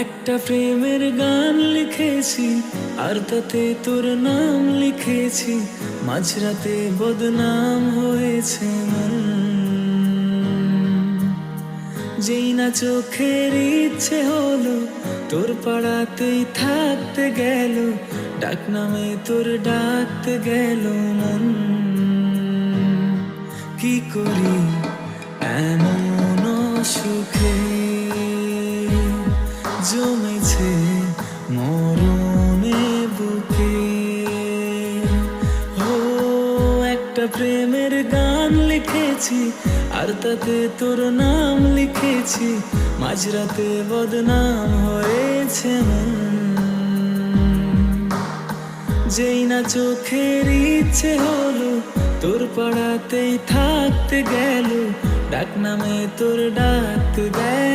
একটা প্রেমের গান লিখেছি আর তাতে তোর নাম লিখেছি, মাঝরাতে বদনাম হয়েছে মন। যেই না চোখের ইচ্ছে হলো তোর পাড়াতেই থাকতে গেল, ডাক নামে তোর ডাকতে গেল মন। কি করি এমন সুখে জমেছে মরণে বুকে। ও একটা প্রেমের গান লিখেছি আর তাতে তোর নাম লিখেছি, মাঝরাতে বদনাম হয়েছে মন। যেই না চোখের ইচ্ছে হলো তোর পাড়াতেই থাকতে গেল, ডাক নামে তোর ডাকতে গেল।